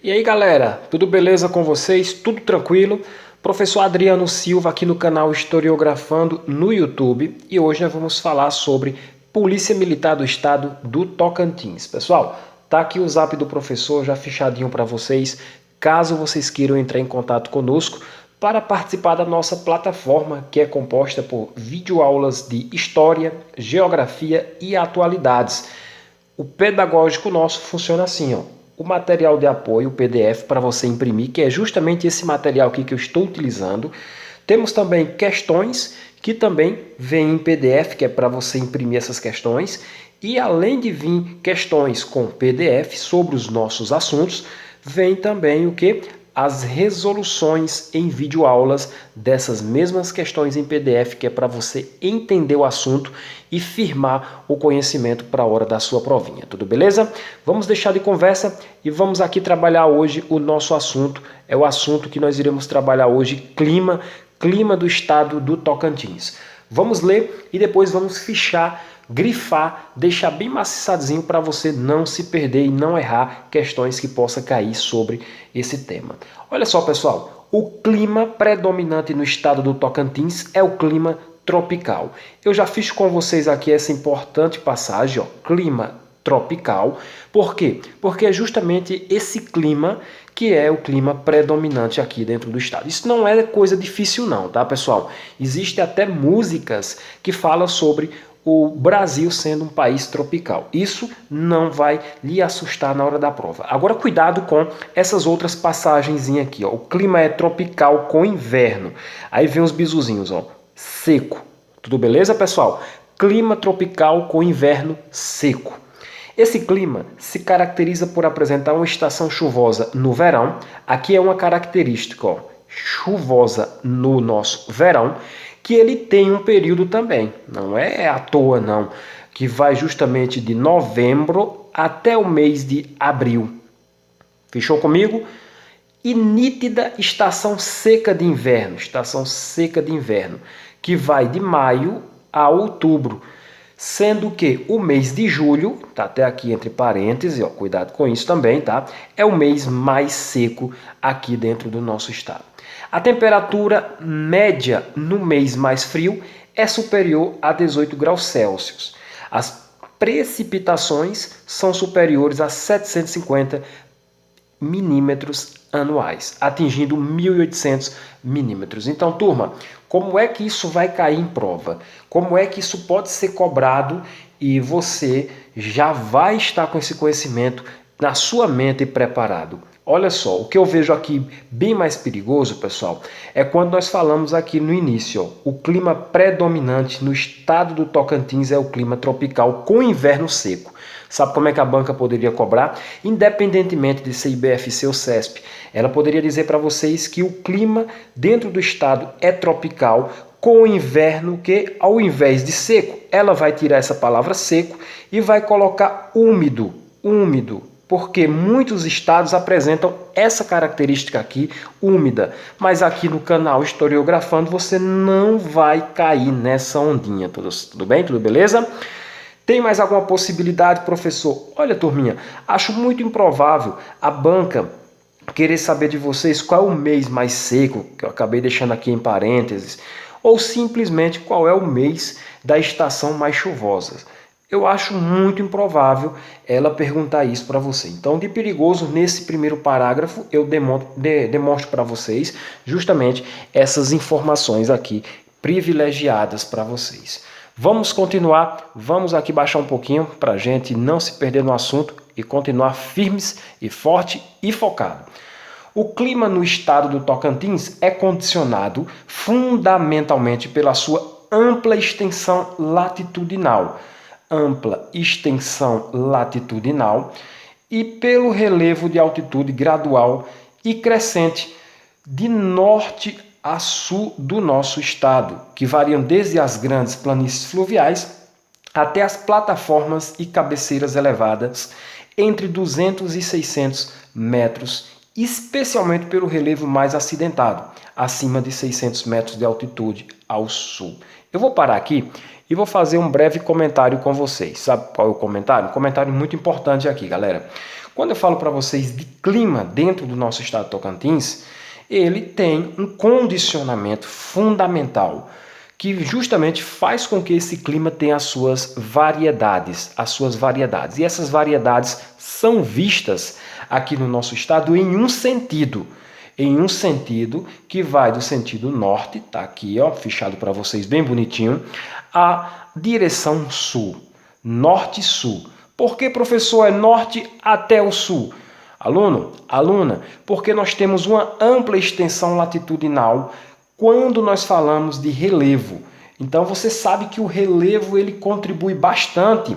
E aí galera, tudo beleza com vocês? Tudo tranquilo? Professor Adriano Silva aqui no canal Historiografando no YouTube e hoje nós vamos falar sobre Polícia Militar do Estado do Tocantins. Pessoal, tá aqui o zap do professor já fechadinho para vocês, caso vocês queiram entrar em contato conosco para participar da nossa plataforma que é composta por videoaulas de História, Geografia e Atualidades. O pedagógico nosso funciona assim, ó. O material de apoio, o PDF, para você imprimir, que é justamente esse material aqui que eu estou utilizando. Temos também questões, que também vem em PDF, que é para você imprimir essas questões. E além de vir questões com PDF sobre os nossos assuntos, vem também o que? As resoluções em videoaulas dessas mesmas questões em PDF, que é para você entender o assunto e firmar o conhecimento para a hora da sua provinha. Tudo beleza? Vamos deixar de conversa e vamos aqui trabalhar hoje o nosso assunto. É o assunto que nós iremos trabalhar hoje, clima do estado do Tocantins. Vamos ler e depois vamos fichar, grifar, deixar bem maciçadinho para você não se perder e não errar questões que possa cair sobre esse tema. Olha só, pessoal, o clima predominante no estado do Tocantins é o clima tropical. Eu já fiz com vocês aqui essa importante passagem, ó, clima tropical. Por quê? Porque é justamente esse clima que é o clima predominante aqui dentro do estado. Isso não é coisa difícil não, tá, pessoal? Existem até músicas que falam sobre o Brasil sendo um país tropical. Isso não vai lhe assustar na hora da prova. Agora, cuidado com essas outras passagens aqui, ó. O clima é tropical com inverno. Aí vem os bisuzinhos, ó. Seco. Tudo beleza, pessoal? Clima tropical com inverno seco. Esse clima se caracteriza por apresentar uma estação chuvosa no verão. Aqui é uma característica, ó, chuvosa no nosso verão, que ele tem um período também, não é à toa não, que vai justamente de novembro até o mês de abril. Fechou comigo? E nítida estação seca de inverno, que vai de maio a outubro, sendo que o mês de julho, tá até aqui entre parênteses, ó, cuidado com isso também, tá? É o mês mais seco aqui dentro do nosso estado. A temperatura média no mês mais frio é superior a 18 graus Celsius. As precipitações são superiores a 750 milímetros anuais, atingindo 1.800 milímetros. Então, turma, como é que isso vai cair em prova? Como é que isso pode ser cobrado e você já vai estar com esse conhecimento na sua mente preparado? Olha só, o que eu vejo aqui bem mais perigoso, pessoal, é quando nós falamos aqui no início, ó, o clima predominante no estado do Tocantins é o clima tropical com inverno seco. Sabe como é que a banca poderia cobrar? Independentemente de ser IBFC ou CESP, ela poderia dizer para vocês que o clima dentro do estado é tropical com inverno que, ao invés de seco, ela vai tirar essa palavra seco e vai colocar úmido, porque muitos estados apresentam essa característica aqui, úmida. Mas aqui no canal Historiografando você não vai cair nessa ondinha. Tudo bem? Tudo beleza? Tem mais alguma possibilidade, professor? Olha, turminha, acho muito improvável a banca querer saber de vocês qual é o mês mais seco, que eu acabei deixando aqui em parênteses, ou simplesmente qual é o mês da estação mais chuvosa. Eu acho muito improvável ela perguntar isso para você. Então, de perigoso, nesse primeiro parágrafo, eu demonstro para vocês justamente essas informações aqui privilegiadas para vocês. Vamos continuar, vamos aqui baixar um pouquinho para a gente não se perder no assunto e continuar firmes e forte e focado. O clima no estado do Tocantins é condicionado fundamentalmente pela sua ampla extensão latitudinal e pelo relevo de altitude gradual e crescente de norte a sul do nosso estado, que variam desde as grandes planícies fluviais até as plataformas e cabeceiras elevadas entre 200 e 600 metros, especialmente pelo relevo mais acidentado, acima de 600 metros de altitude ao sul. Eu vou parar aqui e vou fazer um breve comentário com vocês. Sabe qual é o comentário? Um comentário muito importante aqui, galera. Quando eu falo para vocês de clima dentro do nosso estado de Tocantins, ele tem um condicionamento fundamental, que justamente faz com que esse clima tenha as suas variedades. E essas variedades são vistas aqui no nosso estado em um sentido que vai do sentido norte, tá aqui, ó, fichado para vocês bem bonitinho, a direção sul, norte-sul. Por que, professor, é norte até o sul? Aluno, aluna, porque nós temos uma ampla extensão latitudinal quando nós falamos de relevo. Então você sabe que o relevo ele contribui bastante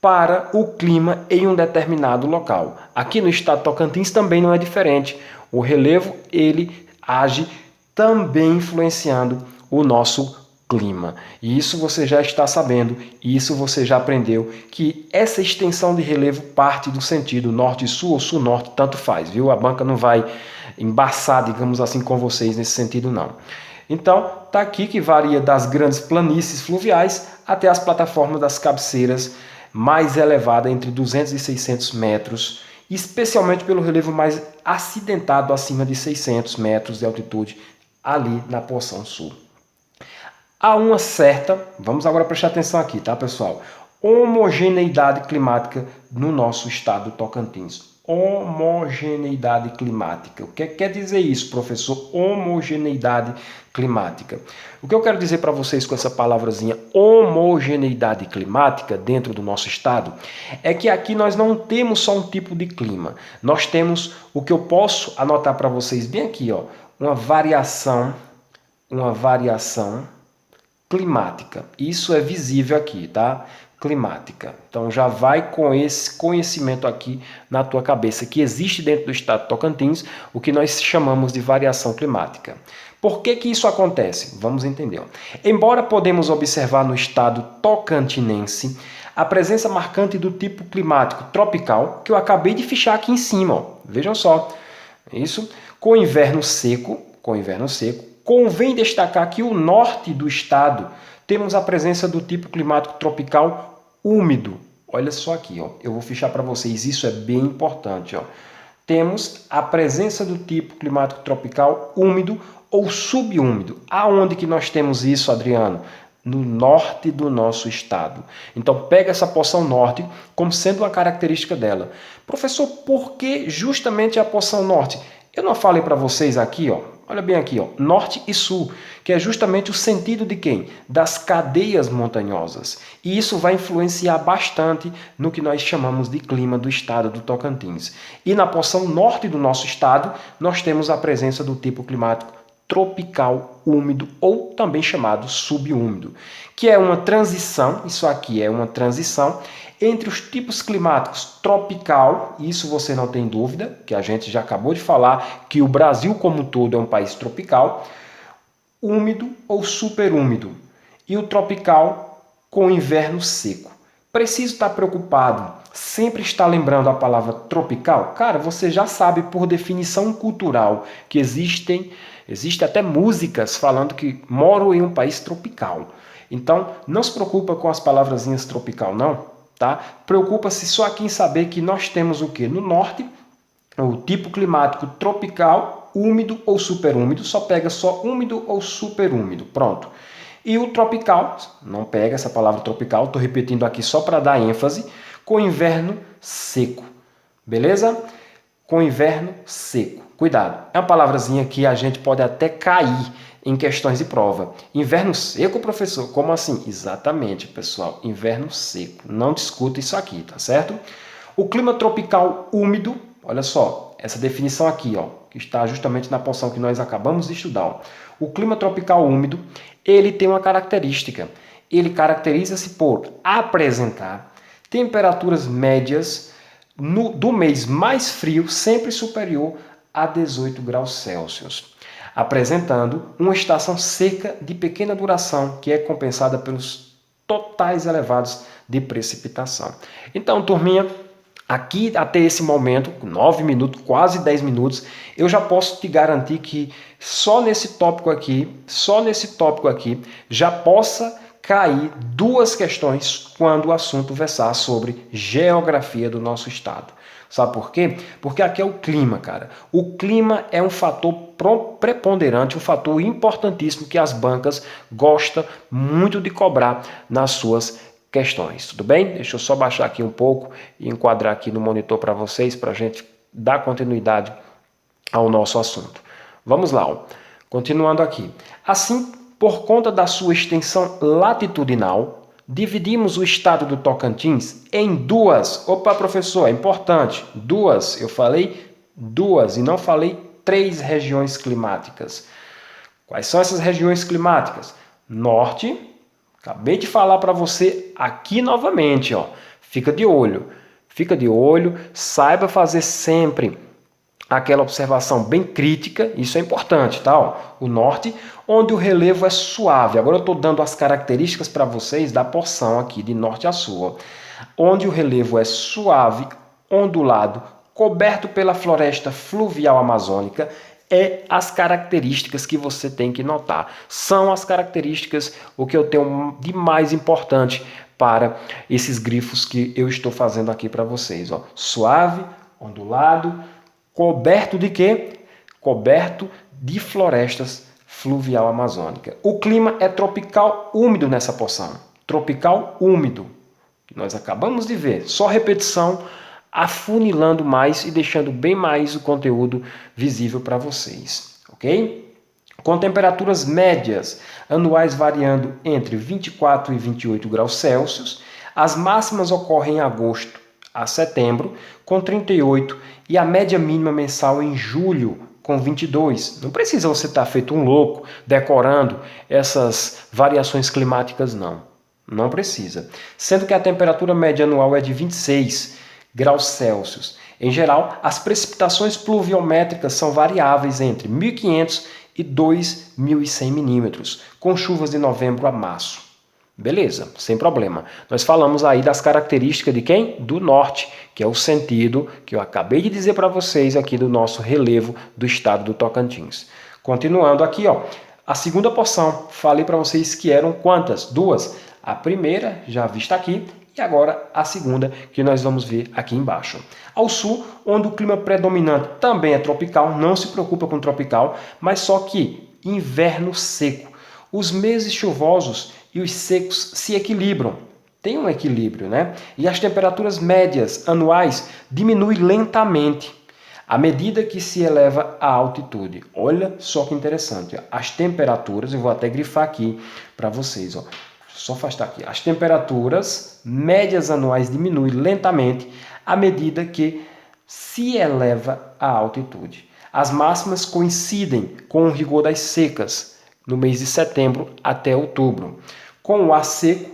para o clima em um determinado local. Aqui no estado de Tocantins também não é diferente. O relevo ele age também influenciando o nosso clima. E isso você já está sabendo, e isso você já aprendeu, que essa extensão de relevo parte do sentido norte-sul ou sul-norte, tanto faz, viu? A banca não vai embaçar, digamos assim, com vocês nesse sentido, não. Então, tá aqui que varia das grandes planícies fluviais até as plataformas das cabeceiras mais elevadas, entre 200 e 600 metros, especialmente pelo relevo mais acidentado, acima de 600 metros de altitude, ali na porção sul. Há uma certa, vamos agora prestar atenção aqui, tá, pessoal? Homogeneidade climática no nosso estado do Tocantins. Homogeneidade climática. O que quer dizer isso, professor? Homogeneidade climática. O que eu quero dizer para vocês com essa palavrazinha homogeneidade climática dentro do nosso estado é que aqui nós não temos só um tipo de clima. Nós temos o que eu posso anotar para vocês bem aqui, ó, uma variação climática. Isso é visível aqui, tá? Climática. Então já vai com esse conhecimento aqui na tua cabeça, que existe dentro do estado de Tocantins o que nós chamamos de variação climática. Por que que isso acontece? Vamos entender. Embora podemos observar no estado tocantinense a presença marcante do tipo climático tropical, que eu acabei de fichar aqui em cima, ó. Vejam só. Isso com inverno seco, convém destacar que o norte do estado temos a presença do tipo climático tropical úmido. Olha só aqui, ó. Eu vou fichar para vocês, isso é bem importante, ó. Temos a presença do tipo climático tropical úmido ou subúmido. Aonde que nós temos isso, Adriano? No norte do nosso estado. Então pega essa porção norte como sendo uma característica dela. Professor, por que justamente a porção norte? Eu não falei para vocês aqui, ó, olha bem aqui, ó, norte e sul, que é justamente o sentido de quem? Das cadeias montanhosas. E isso vai influenciar bastante no que nós chamamos de clima do estado do Tocantins. E na porção norte do nosso estado, nós temos a presença do tipo climático tropical úmido, ou também chamado subúmido, que é uma transição, isso aqui é uma transição, entre os tipos climáticos tropical, isso você não tem dúvida, que a gente já acabou de falar, que o Brasil como um todo é um país tropical, úmido ou superúmido, e o tropical com inverno seco. Preciso estar preocupado, sempre estar lembrando a palavra tropical? Cara, você já sabe por definição cultural que existem até músicas falando que moro em um país tropical. Então, não se preocupa com as palavrazinhas tropical, não. Tá? Preocupa-se só aqui em saber que nós temos o que? No norte, o tipo climático tropical, úmido ou superúmido, só pega só úmido ou superúmido, pronto. E o tropical, não pega essa palavra tropical, estou repetindo aqui só para dar ênfase, com inverno seco, beleza? Com inverno seco, cuidado, é uma palavrazinha que a gente pode até cair em questões de prova. Inverno seco, professor? Como assim? Exatamente, pessoal. Inverno seco. Não discuta isso aqui, tá certo? O clima tropical úmido, olha só, essa definição aqui, ó, que está justamente na porção que nós acabamos de estudar. Ó. O clima tropical úmido, ele tem uma característica. Ele caracteriza-se por apresentar temperaturas médias do mês mais frio, sempre superior a 18 graus Celsius. Apresentando uma estação seca de pequena duração, que é compensada pelos totais elevados de precipitação. Então, turminha, aqui até esse momento, 9 minutos, quase 10 minutos, eu já posso te garantir que só nesse tópico aqui, já possa cair duas questões quando o assunto versar sobre geografia do nosso estado. Sabe por quê? Porque aqui é o clima, cara. O clima é um fator preponderante, um fator importantíssimo que as bancas gostam muito de cobrar nas suas questões. Tudo bem? Deixa eu só baixar aqui um pouco e enquadrar aqui no monitor para vocês, para a gente dar continuidade ao nosso assunto. Vamos lá, ó. Continuando aqui. Assim, por conta da sua extensão latitudinal, dividimos o estado do Tocantins em duas. Opa, professor, é importante. Duas, eu falei duas e não falei 3 regiões climáticas. Quais são essas regiões climáticas? Norte, acabei de falar para você aqui novamente, ó. Fica de olho, saiba fazer sempre aquela observação bem crítica, isso é importante, tá? Ó, o norte, onde o relevo é suave. Agora eu estou dando as características para vocês da porção aqui de norte a sul. Ó. Onde o relevo é suave, ondulado, coberto pela floresta fluvial amazônica, é as características que você tem que notar. São as características, o que eu tenho de mais importante para esses grifos que eu estou fazendo aqui para vocês. Ó. Suave, ondulado, coberto de quê? Coberto de florestas fluvial amazônica. O clima é tropical úmido nessa porção. Tropical úmido. Nós acabamos de ver. Só repetição, afunilando mais e deixando bem mais o conteúdo visível para vocês. Ok? Com temperaturas médias anuais variando entre 24 e 28 graus Celsius, as máximas ocorrem em agosto a setembro, com 38, e a média mínima mensal em julho, com 22. Não precisa você estar feito um louco decorando essas variações climáticas, não. Não precisa. Sendo que a temperatura média anual é de 26 graus Celsius. Em geral, as precipitações pluviométricas são variáveis entre 1.500 e 2.100 milímetros, com chuvas de novembro a março. Beleza, sem problema. Nós falamos aí das características de quem? Do norte, que é o sentido que eu acabei de dizer para vocês aqui do nosso relevo do estado do Tocantins. Continuando aqui, ó, a segunda porção, falei para vocês que eram quantas? Duas. A primeira, já vista aqui, e agora a segunda, que nós vamos ver aqui embaixo. Ao sul, onde o clima predominante também é tropical, não se preocupa com tropical, mas só que inverno seco. Os meses chuvosos e os secos se equilibram. Tem um equilíbrio, né? E as temperaturas médias anuais diminuem lentamente à medida que se eleva a altitude. Olha só que interessante. As temperaturas, eu vou até grifar aqui para vocês. Ó. Só afastar aqui. As temperaturas médias anuais diminuem lentamente à medida que se eleva a altitude. As máximas coincidem com o rigor das secas no mês de setembro até outubro, com o ar seco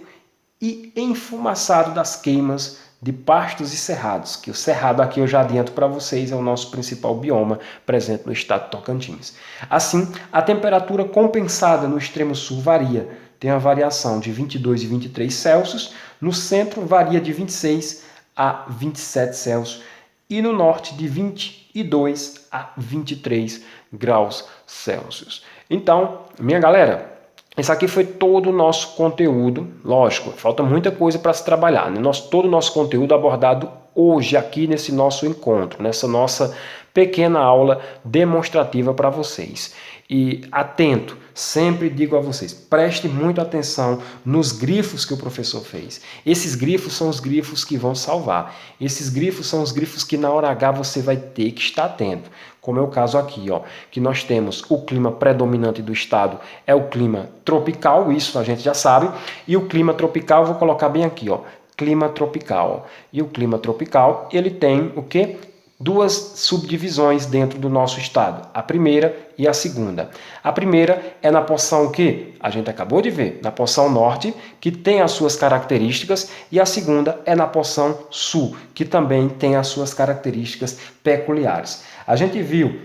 e enfumaçado das queimas de pastos e cerrados, que o cerrado aqui eu já adianto para vocês é o nosso principal bioma presente no estado de Tocantins. Assim, a temperatura compensada no extremo sul varia, tem uma variação de 22 e 23 Celsius, no centro varia de 26 a 27 Celsius e no norte de 22 a 23 graus Celsius. Então, minha galera, esse aqui foi todo o nosso conteúdo. Lógico, falta muita coisa para se trabalhar, né? Todo o nosso conteúdo abordado hoje aqui nesse nosso encontro, nessa nossa pequena aula demonstrativa para vocês. E atento, sempre digo a vocês, preste muita atenção nos grifos que o professor fez. Esses grifos são os grifos que vão salvar. Esses grifos são os grifos que na hora H você vai ter que estar atento. Como é o caso aqui, ó, que nós temos o clima predominante do estado é o clima tropical, isso a gente já sabe, e o clima tropical, vou colocar bem aqui, ó, clima tropical. E o clima tropical, ele tem o quê? Duas subdivisões dentro do nosso estado, a primeira e a segunda. A primeira é na porção que a gente acabou de ver, na porção norte, que tem as suas características, e a segunda é na porção sul, que também tem as suas características peculiares. A gente viu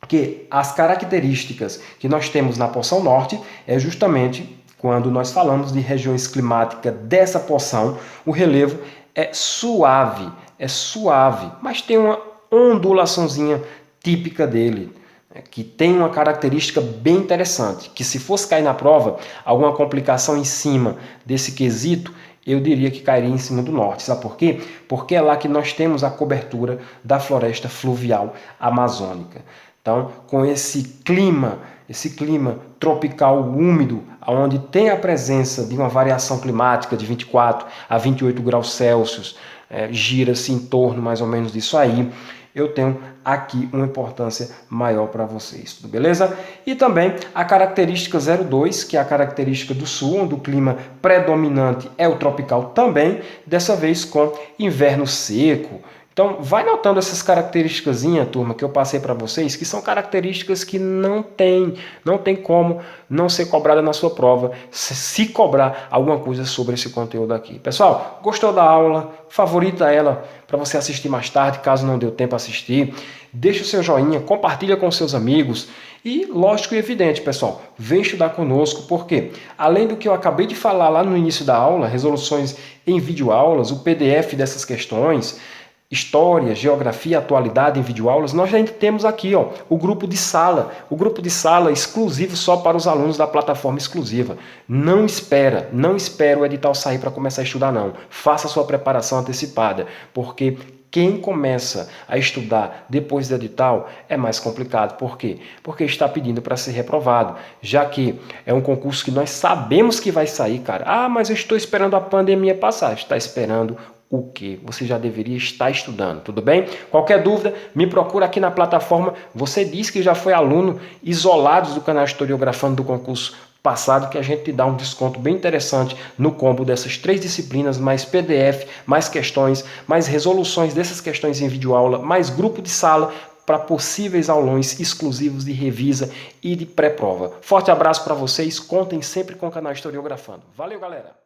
que as características que nós temos na porção norte é justamente quando nós falamos de regiões climáticas dessa porção, o relevo é suave, mas tem uma ondulaçãozinha típica dele. que tem uma característica bem interessante, que se fosse cair na prova, alguma complicação em cima desse quesito, eu diria que cairia em cima do norte. Sabe por quê? Porque é lá que nós temos a cobertura da floresta fluvial amazônica. Então, com esse clima tropical úmido, onde tem a presença de uma variação climática de 24 a 28 graus Celsius, gira-se em torno mais ou menos disso aí, eu tenho aqui uma importância maior para vocês, tudo beleza? E também a característica 02, que é a característica do sul, onde o clima predominante é o tropical também, dessa vez com inverno seco. Então, vai notando essas características, turma, que eu passei para vocês, que são características que não tem como não ser cobrada na sua prova, se cobrar alguma coisa sobre esse conteúdo aqui. Pessoal, gostou da aula? Favorita ela para você assistir mais tarde, caso não deu tempo a assistir. Deixa o seu joinha, compartilha com seus amigos. E, lógico e evidente, pessoal, vem estudar conosco, porque além do que eu acabei de falar lá no início da aula, resoluções em videoaulas, o PDF dessas questões, história, geografia, atualidade em videoaulas, nós ainda temos aqui o grupo de sala exclusivo só para os alunos da plataforma exclusiva. Não espera o edital sair para começar a estudar não. Faça a sua preparação antecipada, porque quem começa a estudar depois do edital é mais complicado. Por quê? Porque está pedindo para ser reprovado, já que é um concurso que nós sabemos que vai sair, cara. Ah, mas eu estou esperando a pandemia passar. Está esperando o que você já deveria estar estudando, tudo bem? Qualquer dúvida, me procura aqui na plataforma. Você diz que já foi aluno isolado do canal Historiografando do concurso passado, que a gente te dá um desconto bem interessante no combo dessas 3 disciplinas, mais PDF, mais questões, mais resoluções dessas questões em videoaula, mais grupo de sala para possíveis aulões exclusivos de revisa e de pré-prova. Forte abraço para vocês, contem sempre com o canal Historiografando. Valeu, galera!